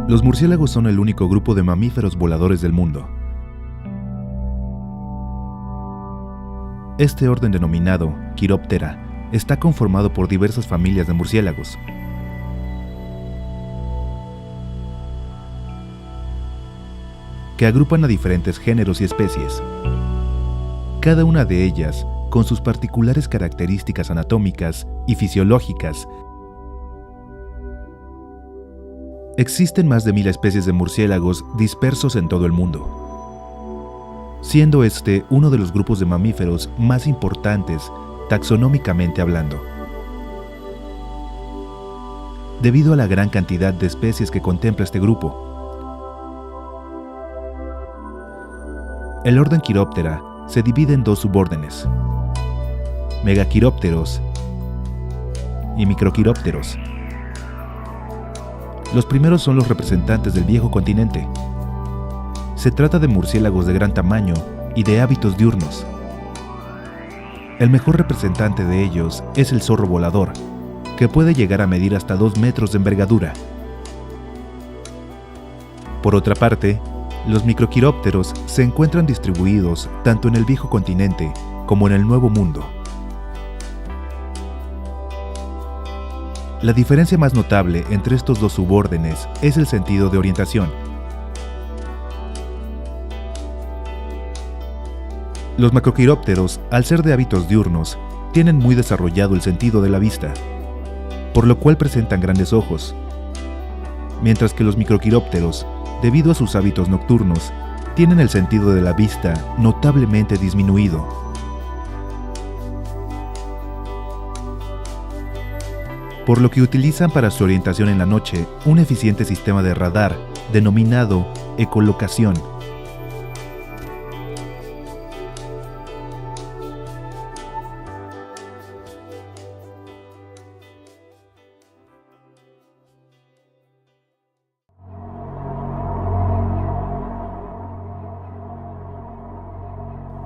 Los murciélagos son el único grupo de mamíferos voladores del mundo. Este orden denominado Chiroptera está conformado por diversas familias de murciélagos. Que agrupan a diferentes géneros y especies. Cada una de ellas con sus particulares características anatómicas y fisiológicas. Existen más de 1000 especies de murciélagos dispersos en todo el mundo, siendo este uno de los grupos de mamíferos más importantes taxonómicamente hablando. Debido a la gran cantidad de especies que contempla este grupo, el orden Chiroptera se divide en dos subórdenes: Megachiropteros y Microchiropteros. Los primeros son los representantes del viejo continente. Se trata de murciélagos de gran tamaño y de hábitos diurnos. El mejor representante de ellos es el zorro volador, que puede llegar a medir hasta 2 metros de envergadura. Por otra parte, los microchiropteros se encuentran distribuidos tanto en el viejo continente como en el Nuevo Mundo. La diferencia más notable entre estos dos subórdenes es el sentido de orientación. Los macrochiropteros, al ser de hábitos diurnos, tienen muy desarrollado el sentido de la vista, por lo cual presentan grandes ojos, mientras que los microchiropteros, debido a sus hábitos nocturnos, tienen el sentido de la vista notablemente disminuido. Por lo que utilizan para su orientación en la noche un eficiente sistema de radar denominado ecolocación.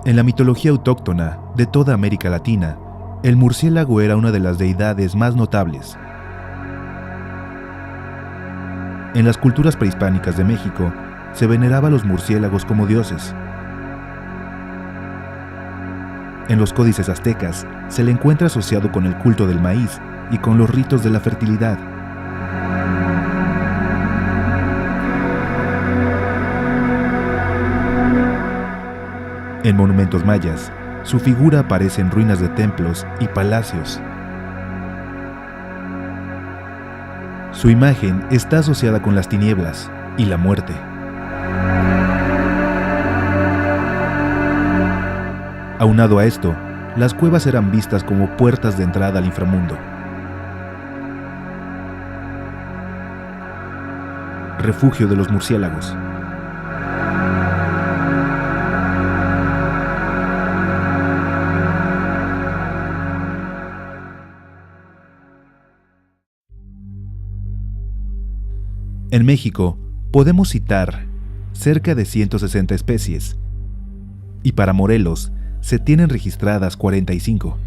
En la mitología autóctona de toda América Latina, el murciélago era una de las deidades más notables. En las culturas prehispánicas de México, se veneraba a los murciélagos como dioses. En los códices aztecas, se le encuentra asociado con el culto del maíz y con los ritos de la fertilidad. En monumentos mayas, su figura aparece en ruinas de templos y palacios. Su imagen está asociada con las tinieblas y la muerte. Aunado a esto, las cuevas eran vistas como puertas de entrada al inframundo. Refugio de los murciélagos. En México, podemos citar cerca de 160 especies, y para Morelos se tienen registradas 45,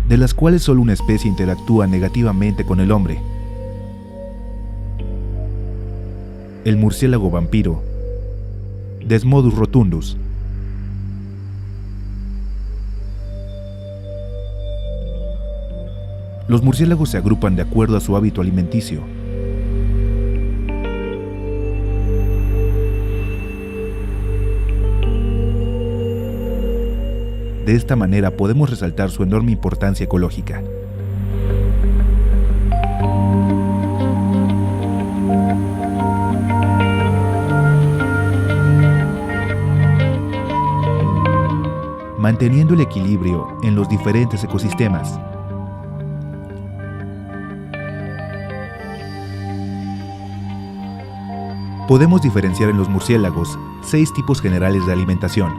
de las cuales solo una especie interactúa negativamente con el hombre: el murciélago vampiro, Desmodus rotundus. Los murciélagos se agrupan de acuerdo a su hábito alimenticio. De esta manera podemos resaltar su enorme importancia ecológica. Manteniendo el equilibrio en los diferentes ecosistemas. Podemos diferenciar en los murciélagos 6 tipos generales de alimentación.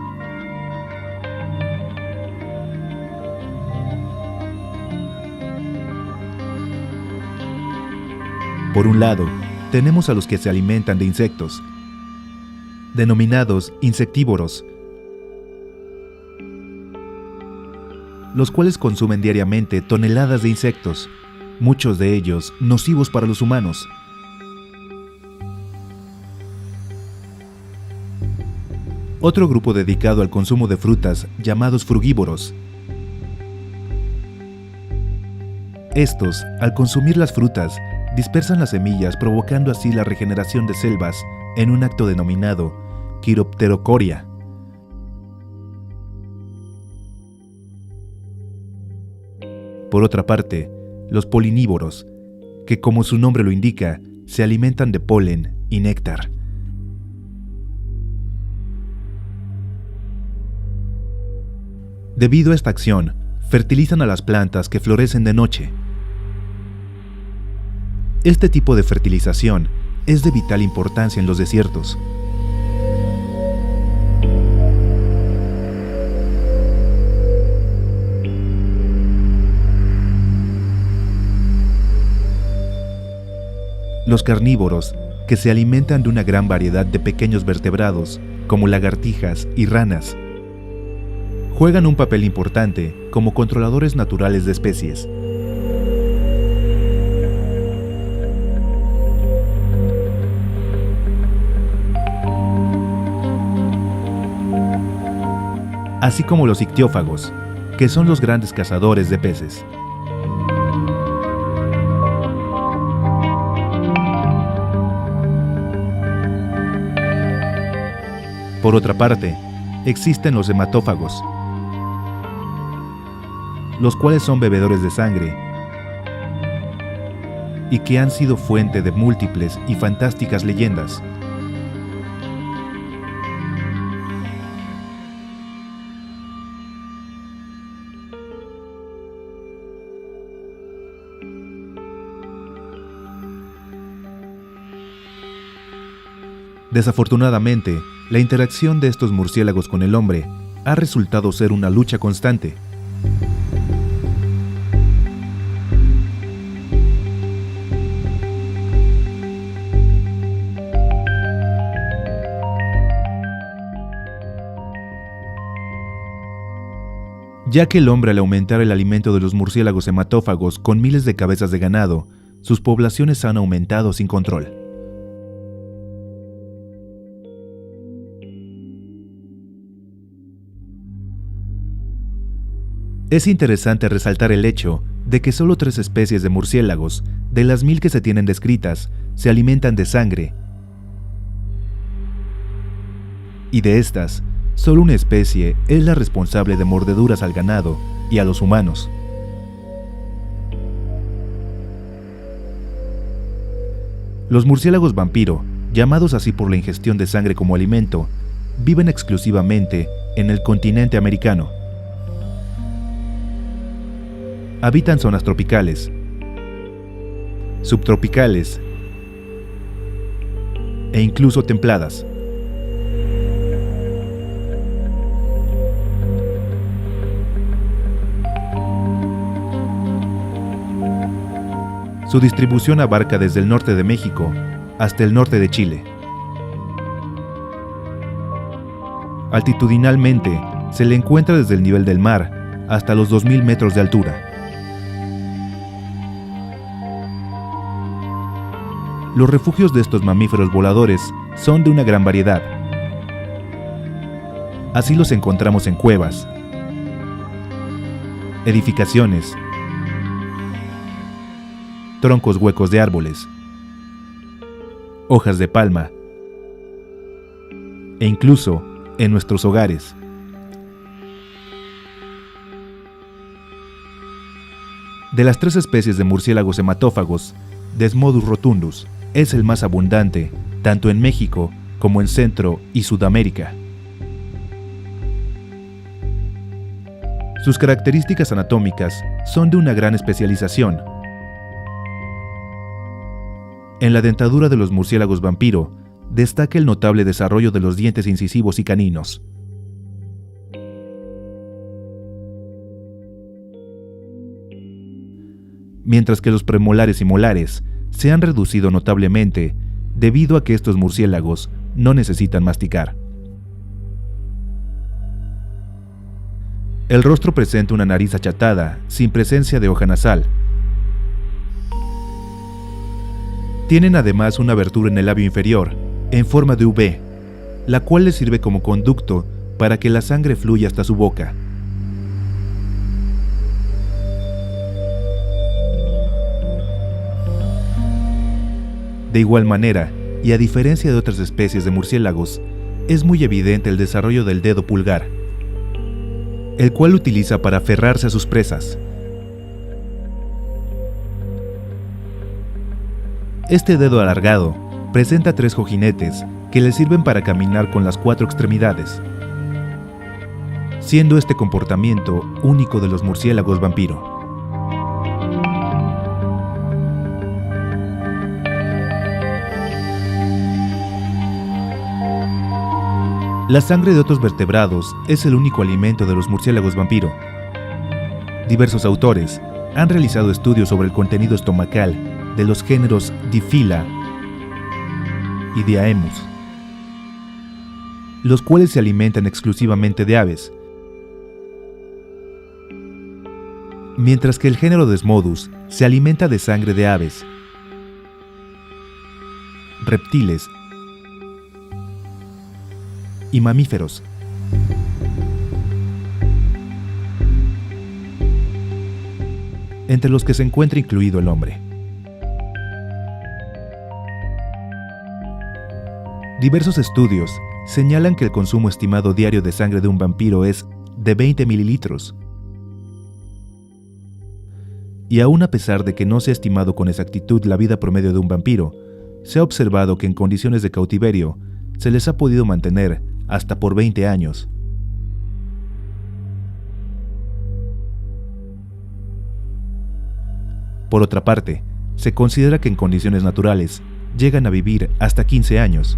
Por un lado, tenemos a los que se alimentan de insectos, denominados insectívoros, los cuales consumen diariamente toneladas de insectos, muchos de ellos nocivos para los humanos. Otro grupo dedicado al consumo de frutas, llamados frugívoros. Estos, al consumir las frutas, dispersan las semillas, provocando así la regeneración de selvas en un acto denominado quiropterocoria. Por otra parte, los polinívoros, que como su nombre lo indica, se alimentan de polen y néctar. Debido a esta acción, fertilizan a las plantas que florecen de noche. Este tipo de fertilización es de vital importancia en los desiertos. Los carnívoros, que se alimentan de una gran variedad de pequeños vertebrados, como lagartijas y ranas, juegan un papel importante como controladores naturales de especies. Así como los ictiófagos, que son los grandes cazadores de peces. Por otra parte, existen los hematófagos, los cuales son bebedores de sangre y que han sido fuente de múltiples y fantásticas leyendas. Desafortunadamente, la interacción de estos murciélagos con el hombre ha resultado ser una lucha constante. Ya que el hombre, al aumentar el alimento de los murciélagos hematófagos con miles de cabezas de ganado, sus poblaciones han aumentado sin control. Es interesante resaltar el hecho de que solo 3 especies de murciélagos, de las 1000 que se tienen descritas, se alimentan de sangre. Y de estas, solo una especie es la responsable de mordeduras al ganado y a los humanos. Los murciélagos vampiro, llamados así por la ingestión de sangre como alimento, viven exclusivamente en el continente americano. Habitan zonas tropicales, subtropicales e incluso templadas. Su distribución abarca desde el norte de México hasta el norte de Chile. Altitudinalmente, se le encuentra desde el nivel del mar hasta los 2000 metros de altura. Los refugios de estos mamíferos voladores son de una gran variedad. Así los encontramos en cuevas, edificaciones, troncos huecos de árboles, hojas de palma e incluso en nuestros hogares. De las 3 especies de murciélagos hematófagos, Desmodus rotundus es el más abundante, tanto en México como en Centro y Sudamérica. Sus características anatómicas son de una gran especialización. En la dentadura de los murciélagos vampiro destaca el notable desarrollo de los dientes incisivos y caninos. Mientras que los premolares y molares se han reducido notablemente debido a que estos murciélagos no necesitan masticar. El rostro presenta una nariz achatada, sin presencia de hoja nasal. Tienen además una abertura en el labio inferior, en forma de V, la cual les sirve como conducto para que la sangre fluya hasta su boca. De igual manera, y a diferencia de otras especies de murciélagos, es muy evidente el desarrollo del dedo pulgar, el cual utiliza para aferrarse a sus presas. Este dedo alargado presenta 3 cojinetes que le sirven para caminar con las 4 extremidades, siendo este comportamiento único de los murciélagos vampiro. La sangre de otros vertebrados es el único alimento de los murciélagos vampiro. Diversos autores han realizado estudios sobre el contenido estomacal de los géneros Diphyla y Diaemus, los cuales se alimentan exclusivamente de aves, mientras que el género Desmodus se alimenta de sangre de aves, reptiles y mamíferos. Entre los que se encuentra incluido el hombre. Diversos estudios señalan que el consumo estimado diario de sangre de un vampiro es de 20 mililitros. Y aún a pesar de que no se ha estimado con exactitud la vida promedio de un vampiro, se ha observado que en condiciones de cautiverio se les ha podido mantener hasta por 20 años. Por otra parte, se considera que en condiciones naturales llegan a vivir hasta 15 años.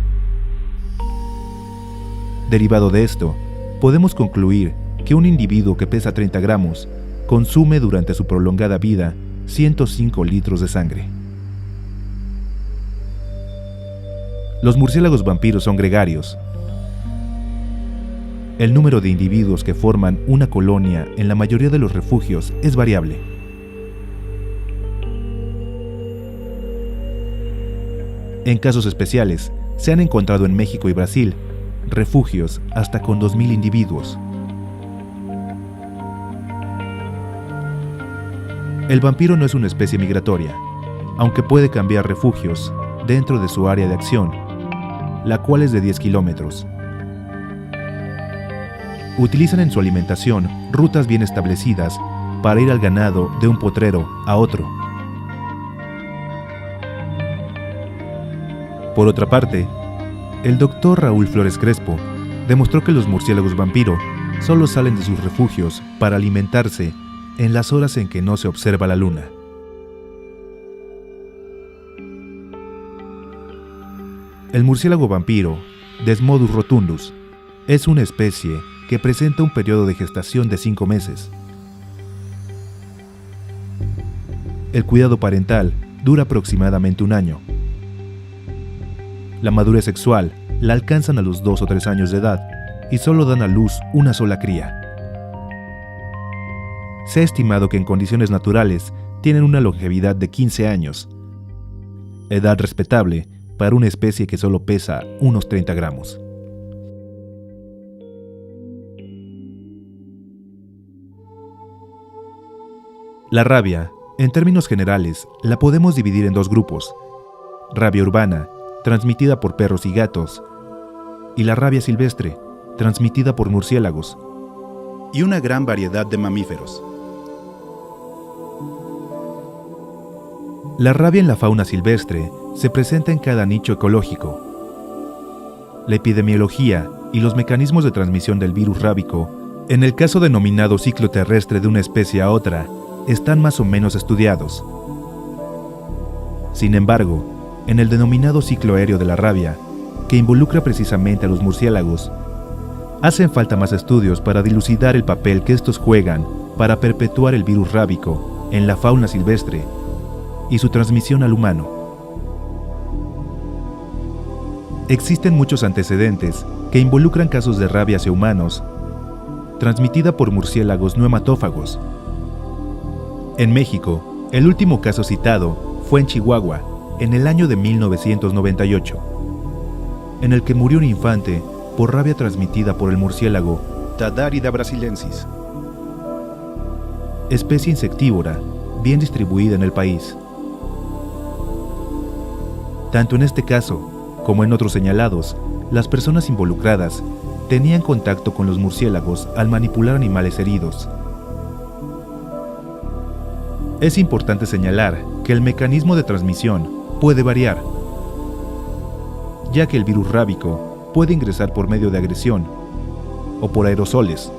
Derivado de esto, podemos concluir que un individuo que pesa 30 gramos consume durante su prolongada vida 105 litros de sangre. Los murciélagos vampiros son gregarios. El número de individuos que forman una colonia en la mayoría de los refugios es variable. En casos especiales, se han encontrado en México y Brasil refugios hasta con 2.000 individuos. El vampiro no es una especie migratoria, aunque puede cambiar refugios dentro de su área de acción, la cual es de 10 kilómetros. Utilizan en su alimentación rutas bien establecidas para ir al ganado de un potrero a otro. Por otra parte, el doctor Raúl Flores Crespo demostró que los murciélagos vampiro solo salen de sus refugios para alimentarse en las horas en que no se observa la luna. El murciélago vampiro, Desmodus rotundus, es una especie que presenta un periodo de gestación de 5 meses. El cuidado parental dura aproximadamente 1 año. La madurez sexual la alcanzan a los 2 o 3 años de edad y solo dan a luz una sola cría. Se ha estimado que en condiciones naturales tienen una longevidad de 15 años, edad respetable para una especie que solo pesa unos 30 gramos. La rabia, en términos generales, la podemos dividir en 2 grupos: rabia urbana, transmitida por perros y gatos, y la rabia silvestre, transmitida por murciélagos, y una gran variedad de mamíferos. La rabia en la fauna silvestre se presenta en cada nicho ecológico. La epidemiología y los mecanismos de transmisión del virus rábico, en el caso denominado ciclo terrestre de una especie a otra, están más o menos estudiados. Sin embargo, en el denominado ciclo aéreo de la rabia, que involucra precisamente a los murciélagos, hacen falta más estudios para dilucidar el papel que estos juegan para perpetuar el virus rábico en la fauna silvestre y su transmisión al humano. Existen muchos antecedentes que involucran casos de rabia hacia humanos, transmitida por murciélagos no hematófagos. En México, el último caso citado fue en Chihuahua, en el año de 1998, en el que murió un infante por rabia transmitida por el murciélago Tadarida brasilensis, especie insectívora bien distribuida en el país. Tanto en este caso como en otros señalados, las personas involucradas tenían contacto con los murciélagos al manipular animales heridos. Es importante señalar que el mecanismo de transmisión puede variar, ya que el virus rábico puede ingresar por medio de agresión o por aerosoles.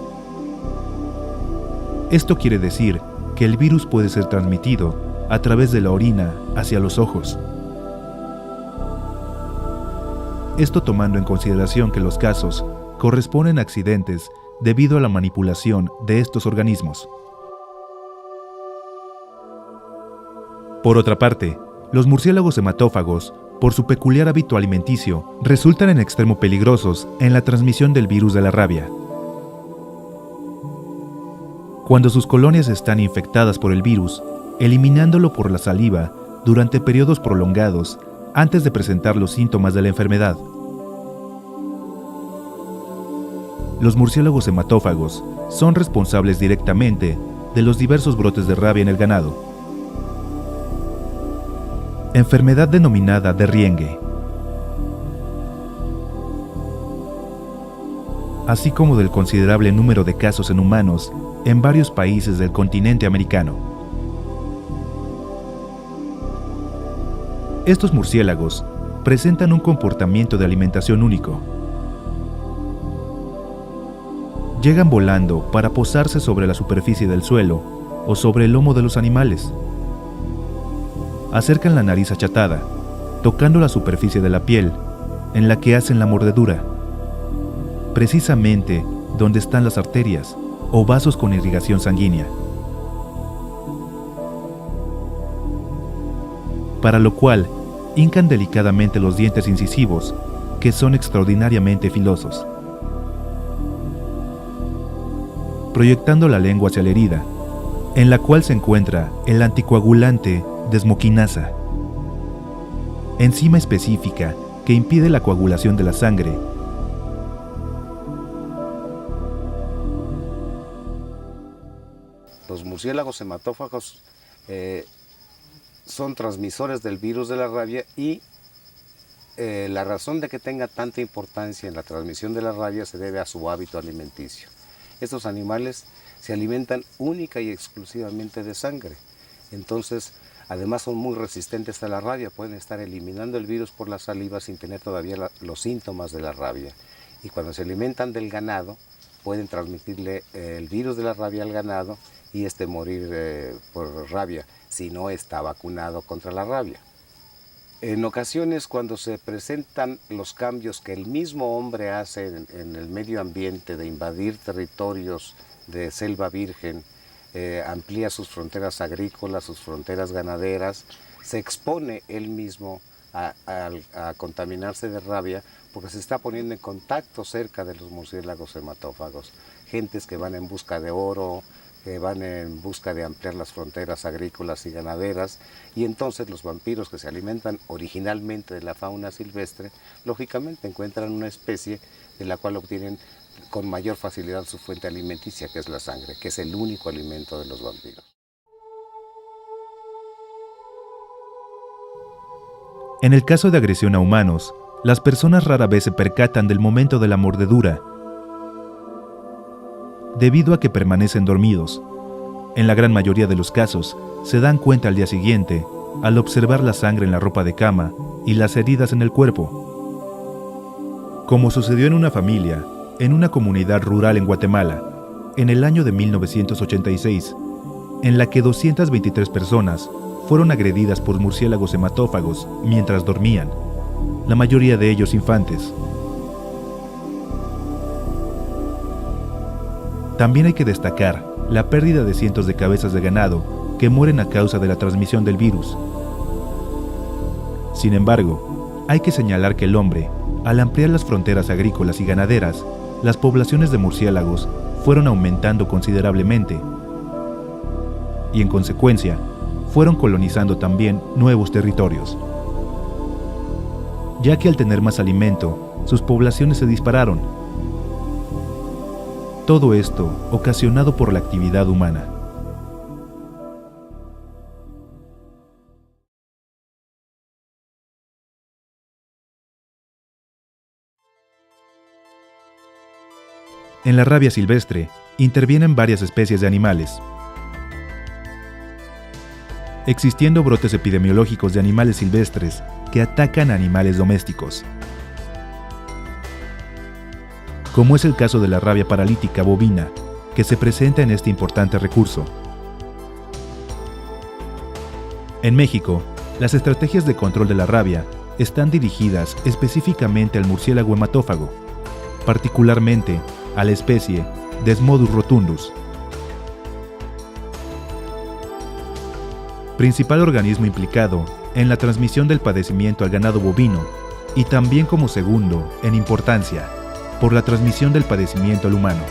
Esto quiere decir que el virus puede ser transmitido a través de la orina hacia los ojos. Esto tomando en consideración que los casos corresponden a accidentes debido a la manipulación de estos organismos. Por otra parte, los murciélagos hematófagos, por su peculiar hábito alimenticio, resultan en extremo peligrosos en la transmisión del virus de la rabia. Cuando sus colonias están infectadas por el virus, eliminándolo por la saliva durante periodos prolongados antes de presentar los síntomas de la enfermedad. Los murciélagos hematófagos son responsables directamente de los diversos brotes de rabia en el ganado. Enfermedad denominada de Riengue, así como del considerable número de casos en humanos en varios países del continente americano. Estos murciélagos presentan un comportamiento de alimentación único. Llegan volando para posarse sobre la superficie del suelo o sobre el lomo de los animales. Acercan la nariz achatada, tocando la superficie de la piel, en la que hacen la mordedura, precisamente donde están las arterias o vasos con irrigación sanguínea. Para lo cual, hincan delicadamente los dientes incisivos, que son extraordinariamente filosos, proyectando la lengua hacia la herida, en la cual se encuentra el anticoagulante desmoquinasa, enzima específica que impide la coagulación de la sangre. Los murciélagos hematófagos son transmisores del virus de la rabia y la razón de que tenga tanta importancia en la transmisión de la rabia se debe a su hábito alimenticio. Estos animales se alimentan única y exclusivamente de sangre, entonces además son muy resistentes a la rabia, pueden estar eliminando el virus por la saliva sin tener todavía los síntomas de la rabia. Y cuando se alimentan del ganado, pueden transmitirle el virus de la rabia al ganado y morir por rabia, si no está vacunado contra la rabia. En ocasiones, cuando se presentan los cambios que el mismo hombre hace en el medio ambiente de invadir territorios de selva virgen, amplía sus fronteras agrícolas, sus fronteras ganaderas, se expone él mismo a contaminarse de rabia porque se está poniendo en contacto cerca de los murciélagos hematófagos. Gentes que van en busca de oro, que van en busca de ampliar las fronteras agrícolas y ganaderas, y entonces los vampiros que se alimentan originalmente de la fauna silvestre, lógicamente encuentran una especie de la cual obtienen con mayor facilidad su fuente alimenticia, que es la sangre, que es el único alimento de los vampiros. En el caso de agresión a humanos, las personas rara vez se percatan del momento de la mordedura, debido a que permanecen dormidos. En la gran mayoría de los casos, se dan cuenta al día siguiente, al observar la sangre en la ropa de cama y las heridas en el cuerpo. Como sucedió en una familia, en una comunidad rural en Guatemala, en el año de 1986, en la que 223 personas fueron agredidas por murciélagos hematófagos mientras dormían, la mayoría de ellos infantes. También hay que destacar la pérdida de cientos de cabezas de ganado que mueren a causa de la transmisión del virus. Sin embargo, hay que señalar que el hombre, al ampliar las fronteras agrícolas y ganaderas, las poblaciones de murciélagos fueron aumentando considerablemente y, en consecuencia, fueron colonizando también nuevos territorios. ya que al tener más alimento, sus poblaciones se dispararon. Todo esto ocasionado por la actividad humana. En la rabia silvestre intervienen varias especies de animales, existiendo brotes epidemiológicos de animales silvestres que atacan a animales domésticos, como es el caso de la rabia paralítica bovina, que se presenta en este importante recurso. En México, las estrategias de control de la rabia están dirigidas específicamente al murciélago hematófago, particularmente a la especie Desmodus rotundus, principal organismo implicado en la transmisión del padecimiento al ganado bovino y también como segundo en importancia por la transmisión del padecimiento al humano.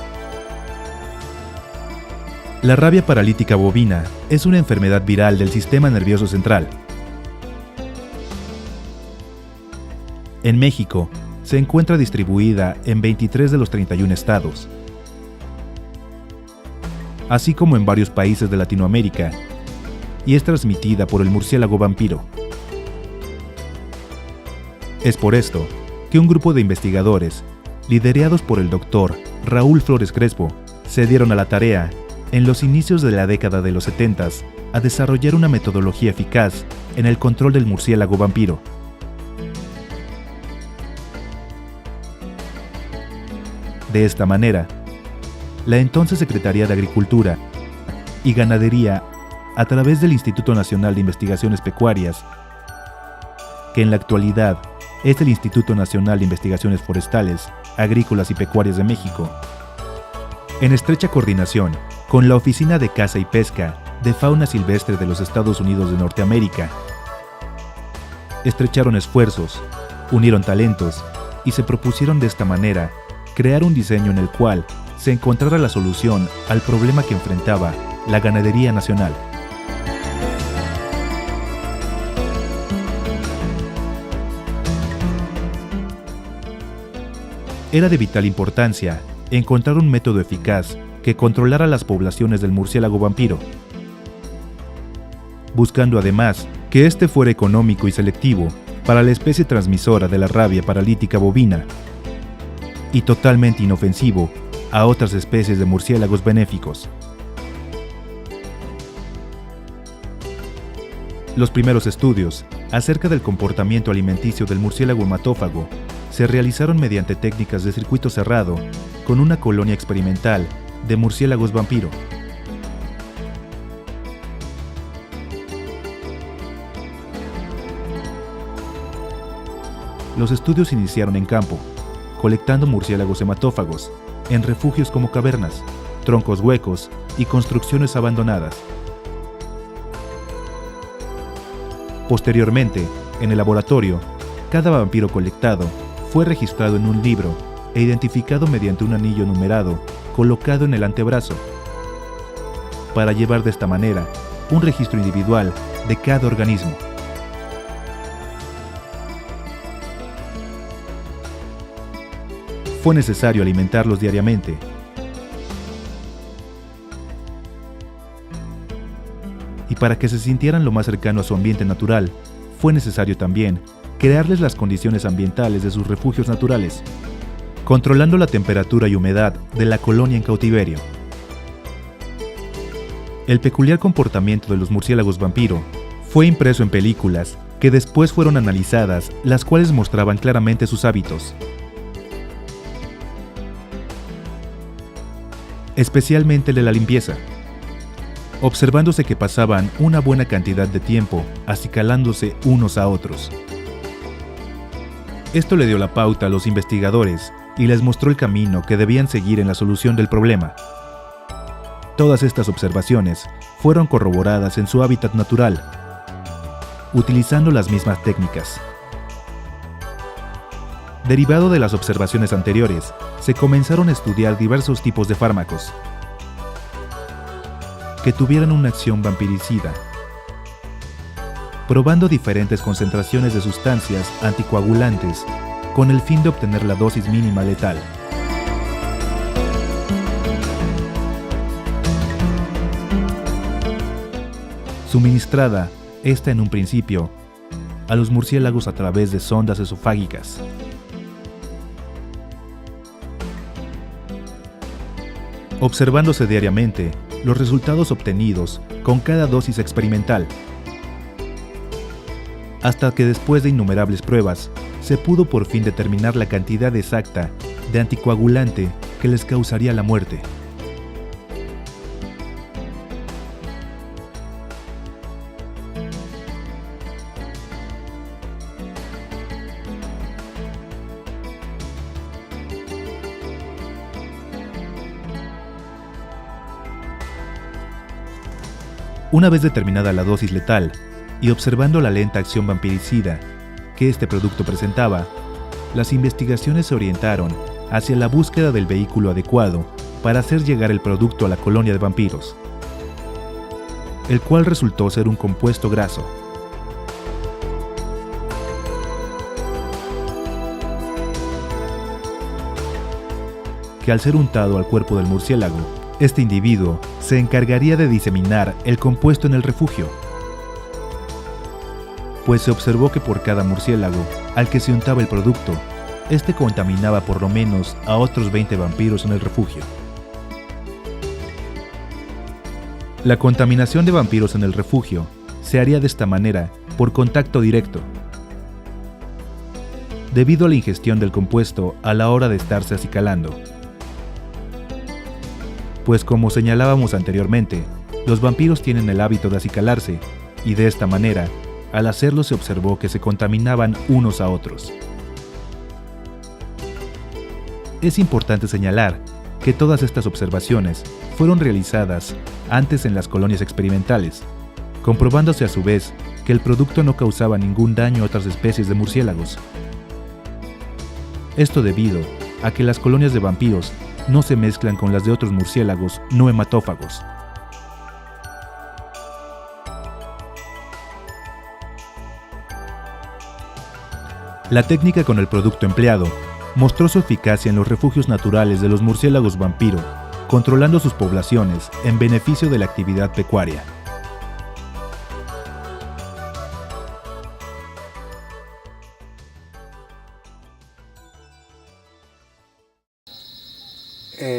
La rabia paralítica bovina es una enfermedad viral del sistema nervioso central. En México, se encuentra distribuida en 23 de los 31 estados, así como en varios países de Latinoamérica, y es transmitida por el murciélago vampiro. Es por esto que un grupo de investigadores, liderados por el Dr. Raúl Flores Crespo, se dieron a la tarea, en los inicios de la década de los 70s, a desarrollar una metodología eficaz en el control del murciélago vampiro. De esta manera, la entonces Secretaría de Agricultura y Ganadería, a través del Instituto Nacional de Investigaciones Pecuarias, que en la actualidad es el Instituto Nacional de Investigaciones Forestales, Agrícolas y Pecuarias de México, en estrecha coordinación con la Oficina de Caza y Pesca de Fauna Silvestre de los Estados Unidos de Norteamérica, estrecharon esfuerzos, unieron talentos y se propusieron de esta manera crear un diseño en el cual se encontrara la solución al problema que enfrentaba la ganadería nacional. Era de vital importancia encontrar un método eficaz que controlara las poblaciones del murciélago vampiro, buscando además que éste fuera económico y selectivo para la especie transmisora de la rabia paralítica bovina y totalmente inofensivo a otras especies de murciélagos benéficos. Los primeros estudios acerca del comportamiento alimenticio del murciélago hematófago se realizaron mediante técnicas de circuito cerrado con una colonia experimental de murciélagos vampiro. Los estudios se iniciaron en campo, colectando murciélagos hematófagos en refugios como cavernas, troncos huecos y construcciones abandonadas. Posteriormente, en el laboratorio, cada vampiro colectado fue registrado en un libro e identificado mediante un anillo numerado colocado en el antebrazo, para llevar de esta manera un registro individual de cada organismo. Fue necesario alimentarlos diariamente. Y para que se sintieran lo más cercano a su ambiente natural, fue necesario también crearles las condiciones ambientales de sus refugios naturales, controlando la temperatura y humedad de la colonia en cautiverio. El peculiar comportamiento de los murciélagos vampiro fue impreso en películas que después fueron analizadas, las cuales mostraban claramente sus hábitos, especialmente el de la limpieza, observándose que pasaban una buena cantidad de tiempo acicalándose unos a otros. Esto le dio la pauta a los investigadores y les mostró el camino que debían seguir en la solución del problema. Todas estas observaciones fueron corroboradas en su hábitat natural, utilizando las mismas técnicas. Derivado de las observaciones anteriores, se comenzaron a estudiar diversos tipos de fármacos que tuvieran una acción vampiricida, probando diferentes concentraciones de sustancias anticoagulantes con el fin de obtener la dosis mínima letal. Suministrada, esta en un principio, a los murciélagos a través de sondas esofágicas. Observándose diariamente los resultados obtenidos con cada dosis experimental, hasta que después de innumerables pruebas, se pudo por fin determinar la cantidad exacta de anticoagulante que les causaría la muerte. Una vez determinada la dosis letal y observando la lenta acción vampiricida que este producto presentaba, las investigaciones se orientaron hacia la búsqueda del vehículo adecuado para hacer llegar el producto a la colonia de vampiros, el cual resultó ser un compuesto graso. Que al ser untado al cuerpo del murciélago, este individuo se encargaría de diseminar el compuesto en el refugio, pues se observó que por cada murciélago al que se untaba el producto, este contaminaba por lo menos a otros 20 vampiros en el refugio. La contaminación de vampiros en el refugio se haría de esta manera por contacto directo, debido a la ingestión del compuesto a la hora de estarse acicalando. Pues como señalábamos anteriormente, los vampiros tienen el hábito de acicalarse, y de esta manera, al hacerlo se observó que se contaminaban unos a otros. Es importante señalar que todas estas observaciones fueron realizadas antes en las colonias experimentales, comprobándose a su vez que el producto no causaba ningún daño a otras especies de murciélagos. Esto debido a que las colonias de vampiros no se mezclan con las de otros murciélagos no hematófagos. La técnica con el producto empleado mostró su eficacia en los refugios naturales de los murciélagos vampiro, controlando sus poblaciones en beneficio de la actividad pecuaria.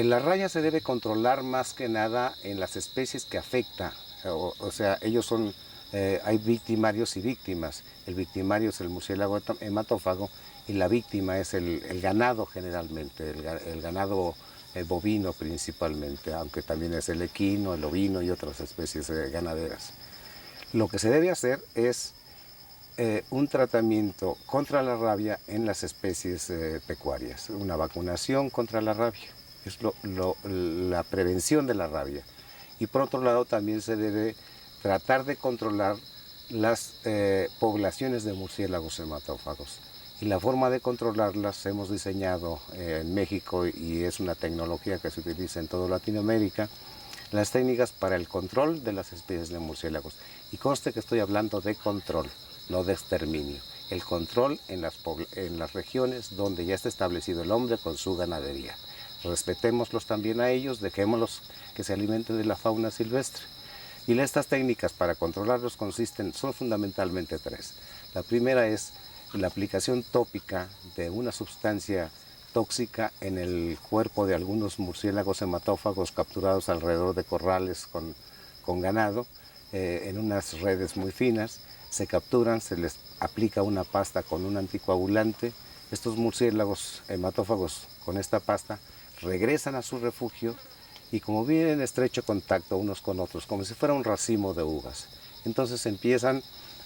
La raya se debe controlar más que nada en las especies que afecta, o sea, ellos son, hay victimarios y víctimas. El victimario es el murciélago hematófago y la víctima es el ganado generalmente, el ganado bovino principalmente, aunque también es el equino, el ovino y otras especies ganaderas. Lo que se debe hacer es un tratamiento contra la rabia en las especies pecuarias, una vacunación contra la rabia. Es la prevención de la rabia. Y por otro lado también se debe tratar de controlar las poblaciones de murciélagos hematófagos. Y la forma de controlarlas hemos diseñado en México, y es una tecnología que se utiliza en toda Latinoamérica, las técnicas para el control de las especies de murciélagos. Y conste que estoy hablando de control, no de exterminio. El control en las regiones donde ya está establecido el hombre con su ganadería. Respetémoslos también a ellos, dejémoslos que se alimenten de la fauna silvestre. Y estas técnicas para controlarlos son fundamentalmente tres. La primera es la aplicación tópica de una sustancia tóxica en el cuerpo de algunos murciélagos hematófagos capturados alrededor de corrales con ganado, en unas redes muy finas. Se capturan, se les aplica una pasta con un anticoagulante. Estos murciélagos hematófagos con esta pasta regresan a su refugio y como viven en estrecho contacto unos con otros, como si fuera un racimo de uvas, entonces empiezan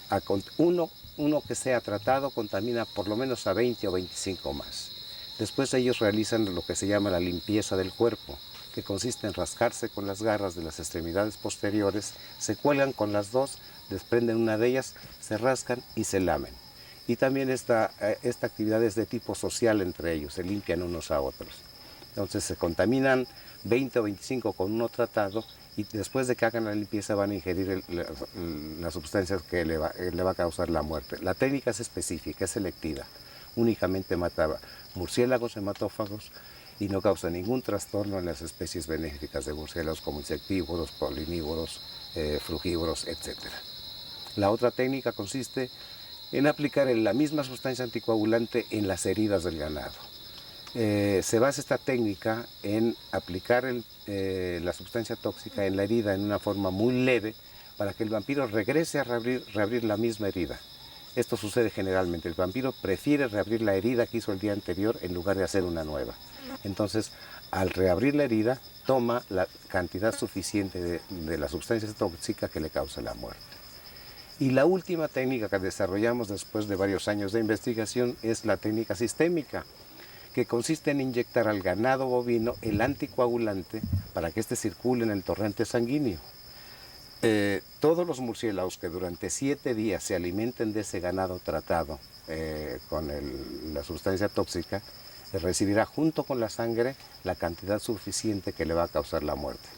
a uno que sea tratado contamina por lo menos a 20 o 25 más. Después ellos realizan lo que se llama la limpieza del cuerpo, que consiste en rascarse con las garras de las extremidades posteriores, se cuelgan con las dos, desprenden una de ellas, se rascan y se lamen. Y también esta actividad es de tipo social entre ellos, se limpian unos a otros. Entonces se contaminan 20 o 25 con uno tratado y después de que hagan la limpieza van a ingerir las sustancias que le va a causar la muerte. La técnica es específica, es selectiva, únicamente mata murciélagos, hematófagos y no causa ningún trastorno en las especies benéficas de murciélagos como insectívoros, polinívoros, frugívoros, etc. La otra técnica consiste en aplicar la misma sustancia anticoagulante en las heridas del ganado. Se basa esta técnica en aplicar la sustancia tóxica en la herida en una forma muy leve para que el vampiro regrese a reabrir la misma herida. Esto sucede generalmente, el vampiro prefiere reabrir la herida que hizo el día anterior en lugar de hacer una nueva. Entonces, al reabrir la herida, toma la cantidad suficiente de la sustancia tóxica que le causa la muerte. Y la última técnica que desarrollamos después de varios años de investigación es la técnica sistémica, que consiste en inyectar al ganado bovino el anticoagulante para que éste circule en el torrente sanguíneo. Todos los murciélagos que durante 7 días se alimenten de ese ganado tratado con la sustancia tóxica, recibirá junto con la sangre la cantidad suficiente que le va a causar la muerte.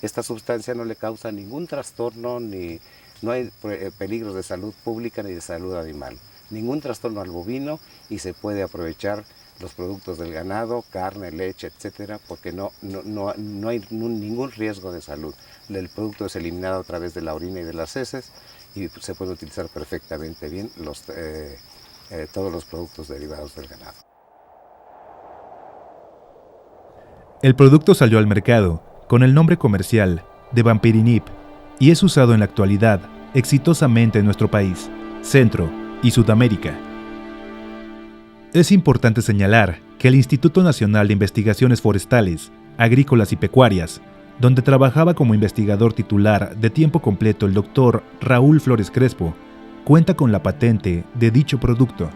Esta sustancia no le causa ningún trastorno, no hay peligros de salud pública ni de salud animal, ningún trastorno al bovino, y se puede aprovechar los productos del ganado, carne, leche, etcétera, porque no hay ningún riesgo de salud. El producto es eliminado a través de la orina y de las heces y se puede utilizar perfectamente bien todos los productos derivados del ganado. El producto salió al mercado con el nombre comercial de Vampirinib y es usado en la actualidad exitosamente en nuestro país, Centro y Sudamérica. Es importante señalar que el Instituto Nacional de Investigaciones Forestales, Agrícolas y Pecuarias, donde trabajaba como investigador titular de tiempo completo el Dr. Raúl Flores Crespo, cuenta con la patente de dicho producto.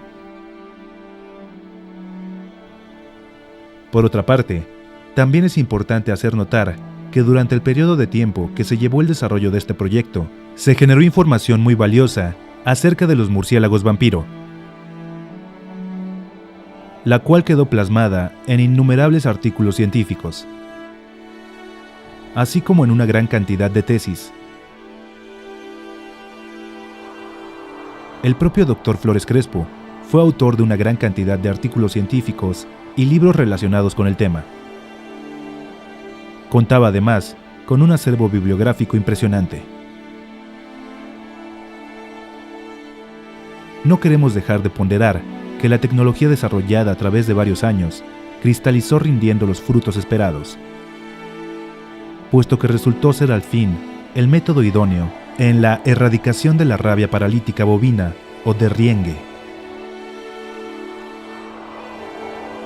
Por otra parte, también es importante hacer notar que durante el periodo de tiempo que se llevó el desarrollo de este proyecto, se generó información muy valiosa acerca de los murciélagos vampiro, la cual quedó plasmada en innumerables artículos científicos, así como en una gran cantidad de tesis. El propio Dr. Flores Crespo fue autor de una gran cantidad de artículos científicos y libros relacionados con el tema. Contaba además con un acervo bibliográfico impresionante. No queremos dejar de ponderar que la tecnología desarrollada a través de varios años cristalizó rindiendo los frutos esperados, puesto que resultó ser al fin el método idóneo en la erradicación de la rabia paralítica bovina o derriengue.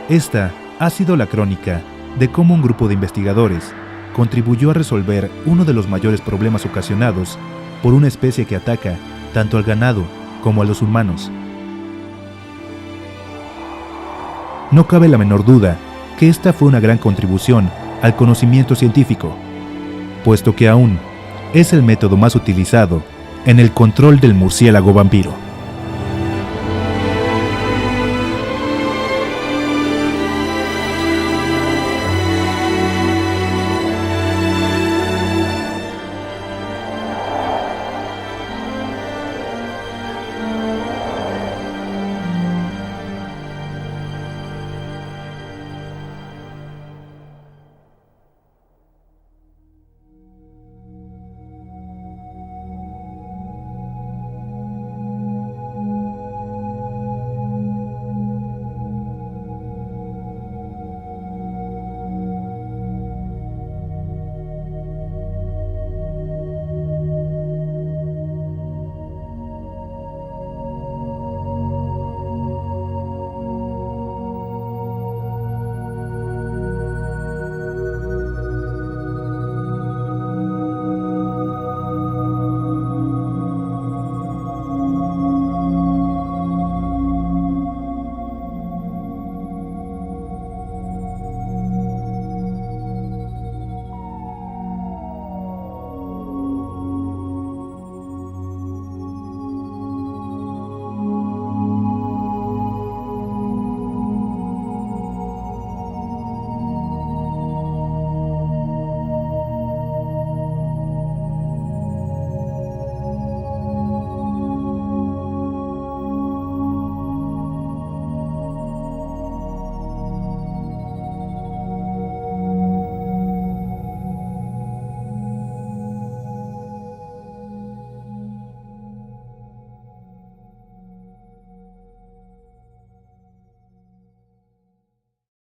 Esta ha sido la crónica de cómo un grupo de investigadores contribuyó a resolver uno de los mayores problemas ocasionados por una especie que ataca tanto al ganado como a los humanos. No cabe la menor duda que esta fue una gran contribución al conocimiento científico, puesto que aún es el método más utilizado en el control del murciélago vampiro.